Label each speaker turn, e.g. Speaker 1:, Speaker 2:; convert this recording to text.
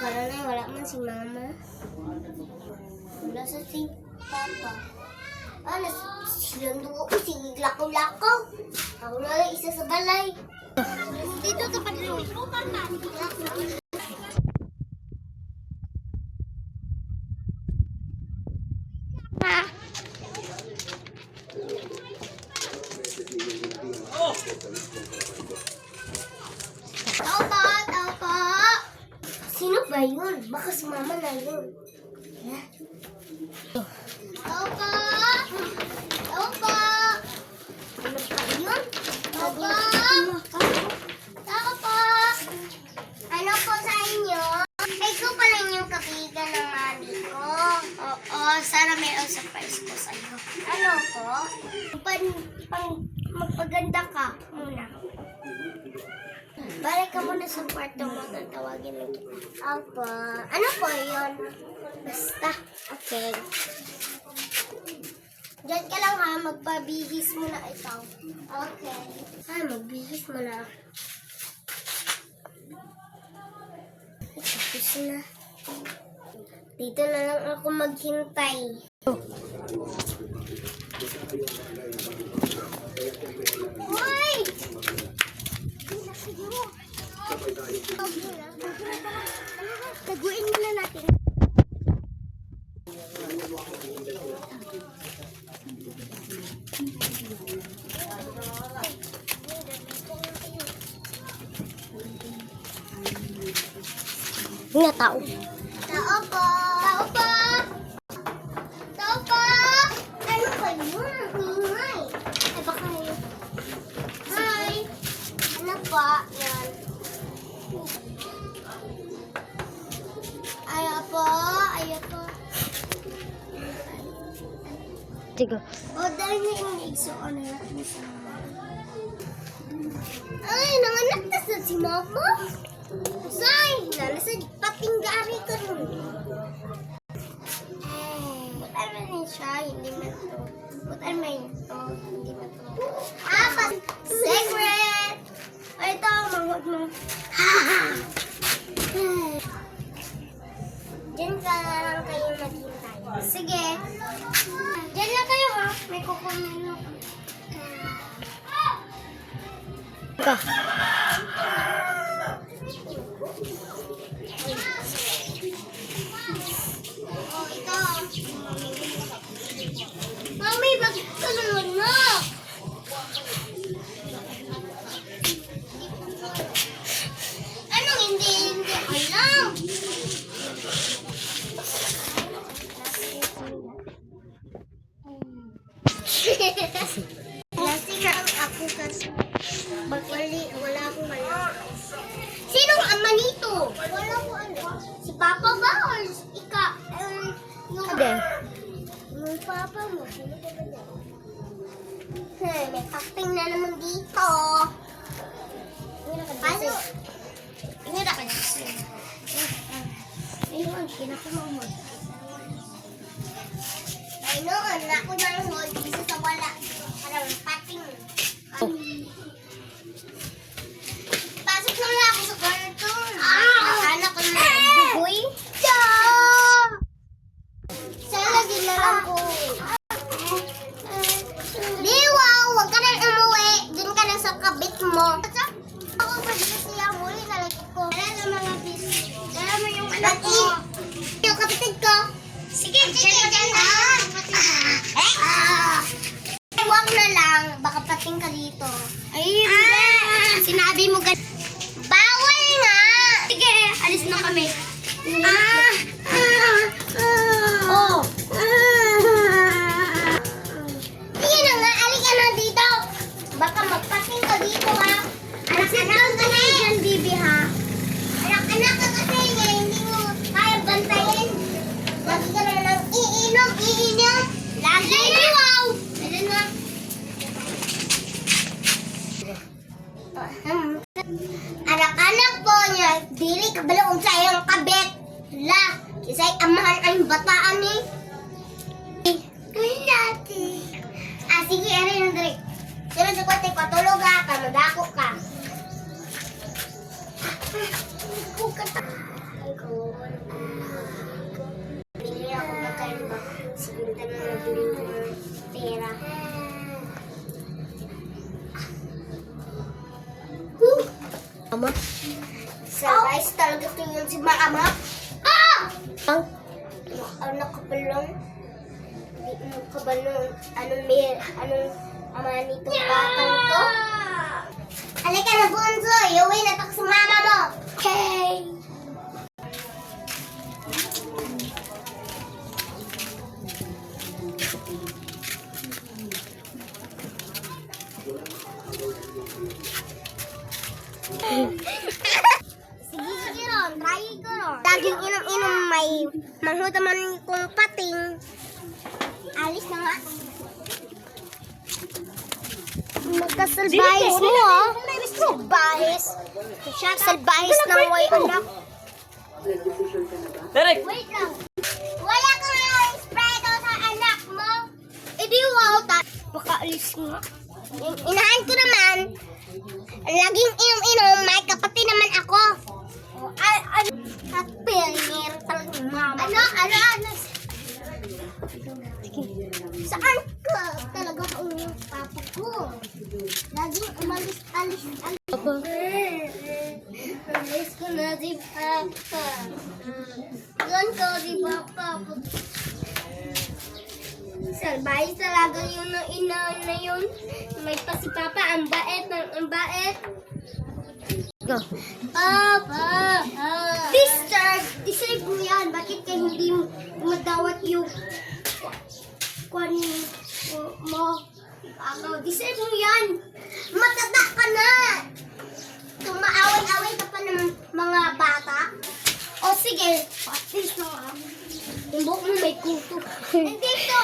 Speaker 1: Para na wala man si mama. Wala sa si papa. Silang dugo ko, sige lakaw-lakaw. Ako na lang isa sa balay. Dito ka pa rin. Tao pa. Sino ba yun? Baka si mama na yun. Tao pa. Ano pa yun? Tao pa. Ano po sa inyo? Ay, ko pala yung kapigan ng mami ko. Oo, sana may surprise ko sa iyo. Ano po? Magpaganda ka muna. Balik ka muna sa kwarto mo, tatawagin mo. Opo. Ano po yun? Basta. Okay. Diyan ka lang ha, magpabihis mo na ito. Okay. Ay, magbihis mo na. Tapos na. Dito na lang ako maghintay. Hoy! Taguin muna natin. Nga tao. Tao po. Tao po. Tao po. Ano ba yun? Ingay. Ay, baka yun. Hi. Ano pa? Yan. Ayaw po. Ayaw po. Tigo. O, dahil niya yung igsoon na natin sa ay, nanganak na sa si mama. Say, nasa pating gari ka nun. Butan mo rin siya, hindi man to. Butan mo yun to, hindi man to. Secret! O ito, manghod mo. Diyan ka lang kayo maghintay. Sige. Diyan lang kayo ha, may kukunin mo. Ka. Mami, bakit ka nanganak? Anong hindi alam? Lasing na ako kasi wala akong alam. Sinong ama nito? Wala ko alam. Si Papa ba or ika? Yung papa mo, sino ka ba yan? May topping na naman dito. Paano? Hindi na ka dito. Ayun, kinakuha mo. Ayun, ako na lang mo. Isa sa wala. Parang pating. Pasok na lang ako sa kwarto. Anak ko na buboy. Lang ko. Diwaw, huwag ka na umuwi. Doon ka na sa kabit mo. Ako pa dito siya, huli na lagi ko. Dala na mga bis. Dala mo yung anak ko. Yung kapitid ko. Sige, dyan na. Huwag na lang, baka pating ka dito. Ay, sinabi mo ganun. Bawal nga. Sige, alis na kami. Oh. Sige na nga, alika na dito. Baka magpating ka dito ha. Anak-anak ka na yan, bibi ha. Anak-anak ka kasi nga, hindi mo kaya bantayin. Lagi ka na lang iinom. Lagi na. Wow. Pwede na. Anak-anak po niya, dili ka balaong sa iyong kabit. La, kisa'y amahan ang bataan ni. Gawin natin. Sige, aray na dali. Sino sa kwate, patulog ha, madako ka. Ay, ko. Bili ako magkano ba? Siguro na nabili ko ng pera. Mama? Guys, talaga tingin si Mama. Ang anak ko pa lang. Hindi mo ka ba nun? Anong ama nitong batang to? Halika na, Bunso. Iuwi na to sa mama mo. Okay. Sige ron, try ko ron. Laging inom-inom may manghutaman kong pating. Alis na nga. Magkasalbahis mo ah. Salbahis. Salbahis ng way anak.
Speaker 2: Derek!
Speaker 1: Wait lang. Wala kang espresso sa anak mo. Eh di wow, baka alis nga. Inahan ko naman. Laging inom-inom, may kapatid naman ako. Kapilnger talaga mama. Ano? Saan ka talaga yung papa ko? Laging umalis-alis. Alis ko na si papa. Doon ko si papa. Salbay talaga yung ina na yun. May pa si papa, ang bait. Go. Papa! Disturb mo yan. Bakit ka hindi madawat yung kwan mo? Disturb mo yan. Matanda ka na. Tumaaway-away ka pa ng mga bata. O sige, patis na nga. Yung buhok mo may kuto. Hindi to.